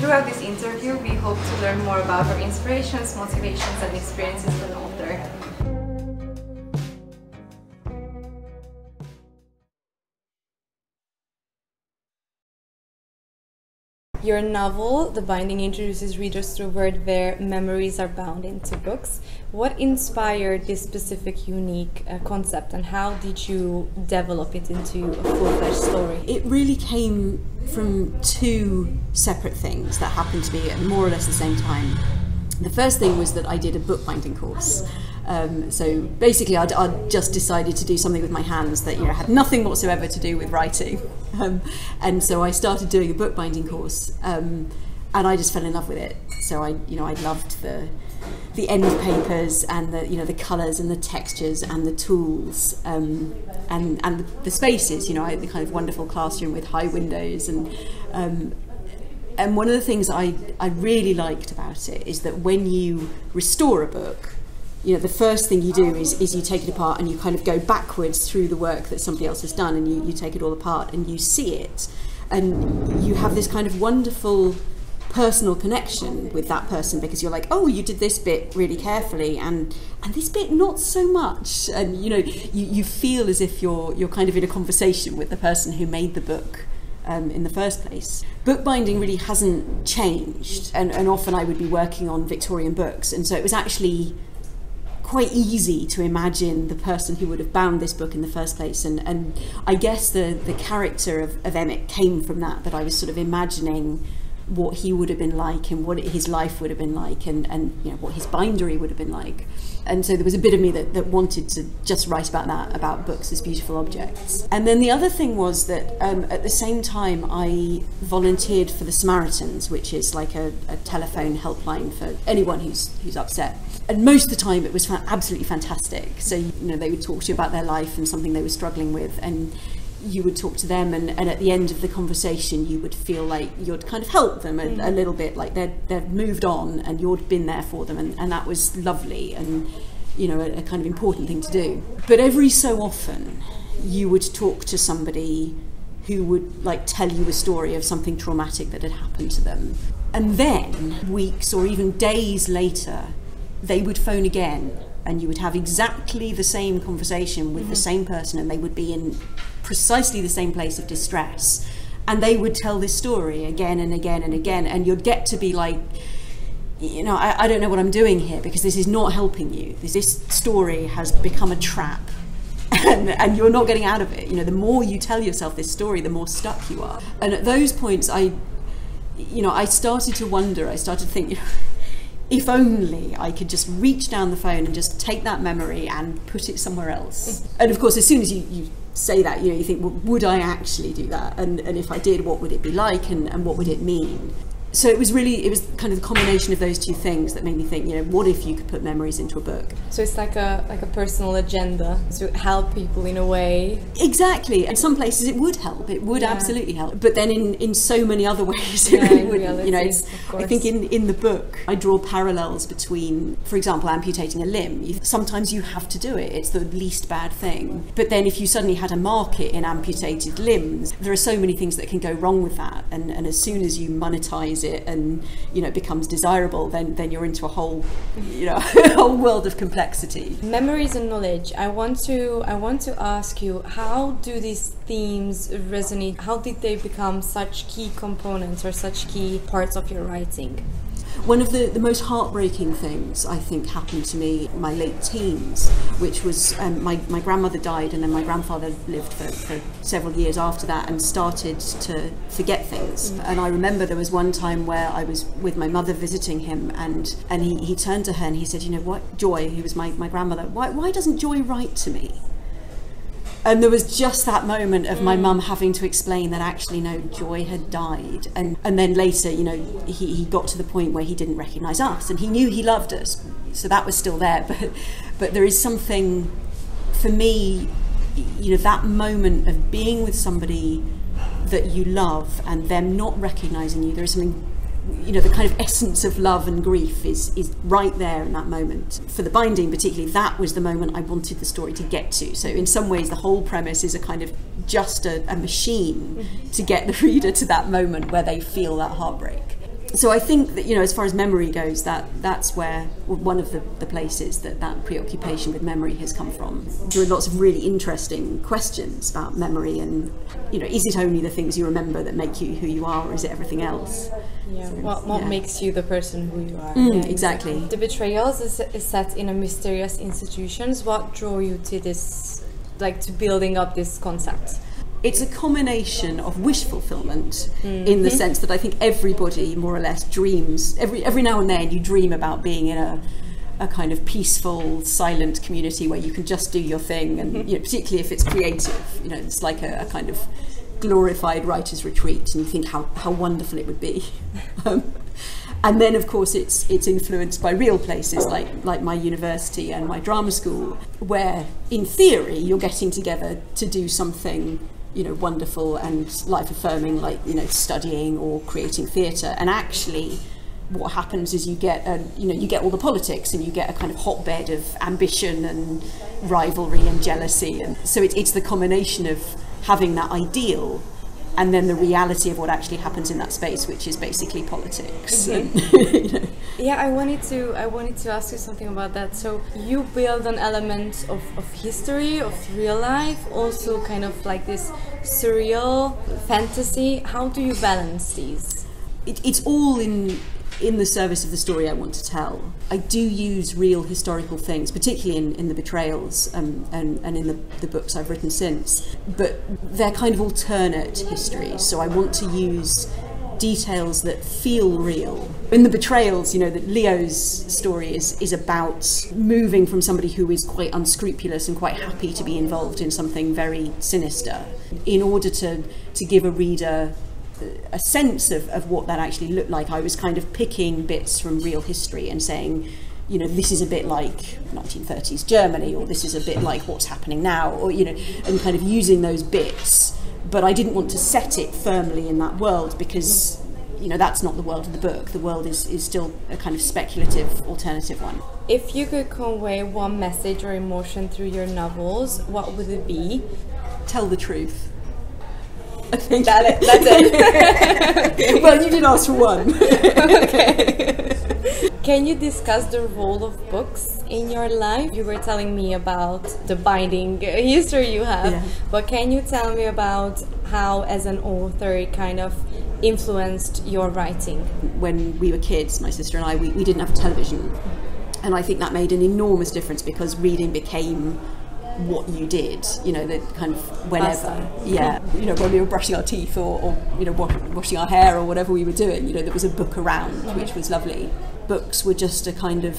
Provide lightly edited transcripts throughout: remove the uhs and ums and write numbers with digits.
Throughout this interview, we hope to learn more about our inspirations, motivations, and experiences as an author. Your novel, The Binding, introduces readers to a world where memories are bound into books. What inspired this specific, unique concept, and how did you develop it into a full-fledged story? It really came from two separate things that happened to me at more or less the same time. The first thing was that I did a bookbinding course. So basically I'd just decided to do something with my hands that had nothing whatsoever to do with writing. And so I started doing a bookbinding course, and I just fell in love with it. So I loved the end papers and the colours and the textures and the tools, and the spaces. The kind of wonderful classroom with high windows and one of the things I really liked about it is that when you restore a book, the first thing you do is you take it apart and you kind of go backwards through the work that somebody else has done, and you take it all apart and you see it, and you have this kind of wonderful personal connection with that person, because you're like, oh, you did this bit really carefully and this bit not so much, and you feel as if you're kind of in a conversation with the person who made the book in the first place. Bookbinding really hasn't changed, and often I would be working on Victorian books, and so it was actually quite easy to imagine the person who would have bound this book in the first place, and I guess the character of Emmett came from that I was sort of imagining what he would have been like and what his life would have been like, and what his bindery would have been like. And so there was a bit of me that wanted to just write about that, about books as beautiful objects. And then the other thing was that at the same time I volunteered for the Samaritans, which is like a telephone helpline for anyone who's upset. And most of the time it was absolutely fantastic. So they would talk to you about their life and something they were struggling with, and you would talk to them, and at the end of the conversation you would feel like you'd kind of helped them a little bit, like they'd moved on and you'd been there for them, and that was lovely and a kind of important thing to do. But every so often you would talk to somebody who would tell you a story of something traumatic that had happened to them, and then weeks or even days later they would phone again, and you would have exactly the same conversation with the same person, and they would be in precisely the same place of distress, and they would tell this story again and again and again, and you'd get to be like, I don't know what I'm doing here, because this is not helping you. This story has become a trap, and you're not getting out of it. The more you tell yourself this story, the more stuck you are. And at those points I started to wonder, I started to think, if only I could just reach down the phone and just take that memory and put it somewhere else. And of course, as soon as you say that, you think, well, would I actually do that? And if I did, what would it be like, and what would it mean? So it was kind of the combination of those two things that made me think, what if you could put memories into a book? So it's like a personal agenda to help people in a way. Exactly. In some places it would help. It would absolutely help. But then in so many other ways it really wouldn't. I think in the book I draw parallels between, for example, amputating a limb. Sometimes you have to do it. It's the least bad thing. But then if you suddenly had a market in amputated limbs, there are so many things that can go wrong with that. And as soon as you monetize it and it becomes desirable, then you're into a whole a whole world of complexity. Memories and knowledge. I want to ask you, how do these themes resonate? How did they become such key components or such key parts of your writing? One of the most heartbreaking things I think happened to me in my late teens, which was my grandmother died, and then my grandfather lived for several years after that and started to forget things. And I remember there was one time where I was with my mother visiting him, and he turned to her and he said, what, Joy, who was my grandmother, why doesn't Joy write to me? And there was just that moment of my mum having to explain that actually no, Joy had died, and then later he got to the point where he didn't recognise us, and he knew he loved us, so that was still there, but there is something for me, that moment of being with somebody that you love and them not recognising you, there is something, the kind of essence of love and grief is right there in that moment. For The Binding particularly, that was the moment I wanted the story to get to. So in some ways the whole premise is a kind of just a machine to get the reader to that moment where they feel that heartbreak. So I think that, as far as memory goes, that's where one of the places that preoccupation with memory has come from. There are lots of really interesting questions about memory, and is it only the things you remember that make you who you are, or is it everything else? Yeah. What makes you the person who you are? Exactly. The Betrayals is set in a mysterious institutions. What drew you to this, to building up this concept? It's a combination of wish fulfillment in the sense that I think everybody more or less dreams, every now and then you dream about being in a kind of peaceful, silent community where you can just do your thing, and particularly if it's creative, it's like a kind of glorified writer's retreat, and you think how wonderful it would be. And then of course it's influenced by real places like my university and my drama school, where in theory you're getting together to do something wonderful and life-affirming, like studying or creating theatre, and actually what happens is you get all the politics, and you get a kind of hotbed of ambition and rivalry and jealousy, and so it's the combination of having that ideal and then the reality of what actually happens in that space, which is basically politics. Yeah, I wanted to ask you something about that. So you build an element of history, of real life, also kind of like this surreal fantasy. How do you balance these? It's all in the service of the story I want to tell. I do use real historical things, particularly in the Betrayals and in the books I've written since, but they're kind of alternate histories, so I want to use details that feel real. In the Betrayals, that Leo's story is about moving from somebody who is quite unscrupulous and quite happy to be involved in something very sinister, in order to give a reader a sense of what that actually looked like. I was kind of picking bits from real history and saying, this is a bit like 1930s Germany, or this is a bit like what's happening now, or and kind of using those bits. But I didn't want to set it firmly in that world, because that's not the world of the book. The world is still a kind of speculative alternative one. If you could convey one message or emotion through your novels, what would it be? Tell the truth. I think that's it. Okay. Well, you did ask for one. Okay. Can you discuss the role of books in your life? You were telling me about the binding history you have, but can you tell me about how, as an author, it kind of influenced your writing? When we were kids, my sister and I, we didn't have a television, and I think that made an enormous difference, because reading became what you did, the kind of whenever, when we were brushing our teeth or washing our hair or whatever we were doing, there was a book around, which was lovely. Books were just a kind of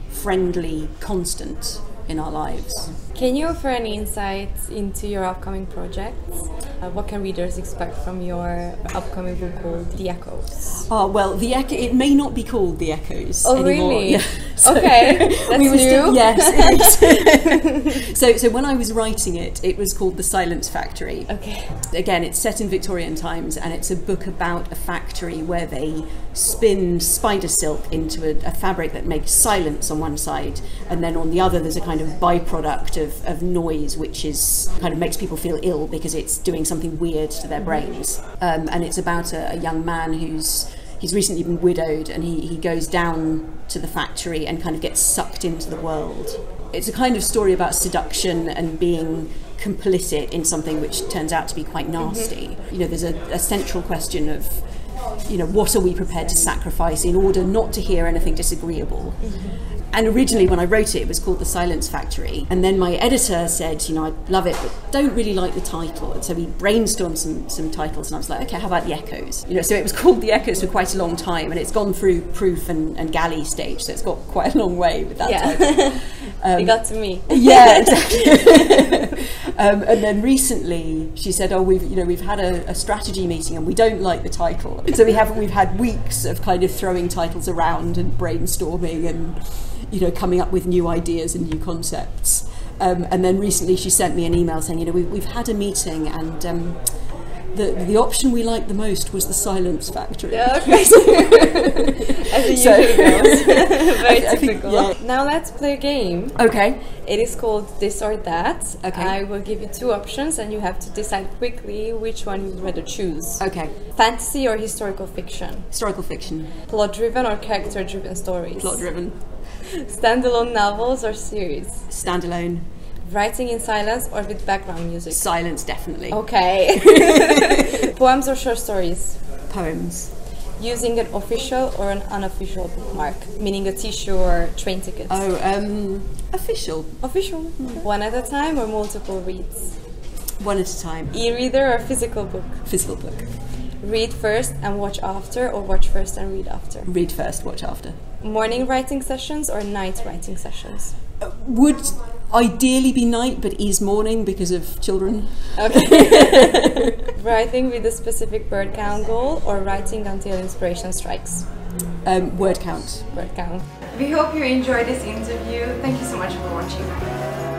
friendly constant in our lives. Can you offer any insights into your upcoming projects? What can readers expect from your upcoming book called The Echoes? Oh, well, it may not be called The Echoes anymore. Really? Yeah. So okay, that's new. Yes, it is. So when I was writing it, it was called The Silence Factory. Okay. Again, it's set in Victorian times, and it's a book about a factory where they spin spider silk into a fabric that makes silence on one side, and then on the other there's a kind of byproduct of noise, which is kind of makes people feel ill because it's doing something weird to their brains. And it's about a young man he's recently been widowed, and he goes down to the factory and kind of gets sucked into the world. It's a kind of story about seduction and being complicit in something which turns out to be quite nasty. There's a central question of, what are we prepared to sacrifice in order not to hear anything disagreeable? And originally when I wrote it, it was called The Silence Factory. And then my editor said, I love it, but don't really like the title. And so we brainstormed some titles, and I was like, okay, how about The Echoes? So it was called The Echoes for quite a long time, and it's gone through proof and galley stage, so it's got quite a long way with that title. It got to me. Yeah, exactly. And then recently she said, we've had a strategy meeting and we don't like the title. So we've had weeks of kind of throwing titles around and brainstorming and coming up with new ideas and new concepts. And then recently she sent me an email saying, we've had a meeting, and The option we liked the most was the Silence Factory. Yeah, okay. As it usually goes. Very typical. Now let's play a game. Okay. It is called This or That. Okay. I will give you two options and you have to decide quickly which one you'd rather choose. Okay. Fantasy or historical fiction? Historical fiction. Plot-driven or character-driven stories? Plot-driven. Standalone novels or series? Standalone. Writing in silence or with background music? Silence, definitely. Okay. Poems or short stories? Poems. Using an official or an unofficial bookmark, meaning a tissue or train ticket? Official. Official. One at a time or multiple reads? One at a time. E-reader or physical book? Physical book. Read first and watch after, or watch first and read after? Read first, watch after. Morning writing sessions or night writing sessions? Would ideally be night, but is morning because of children. Okay. Writing with a specific word count goal or writing until inspiration strikes? Word count. Word count. We hope you enjoyed this interview. Thank you so much for watching.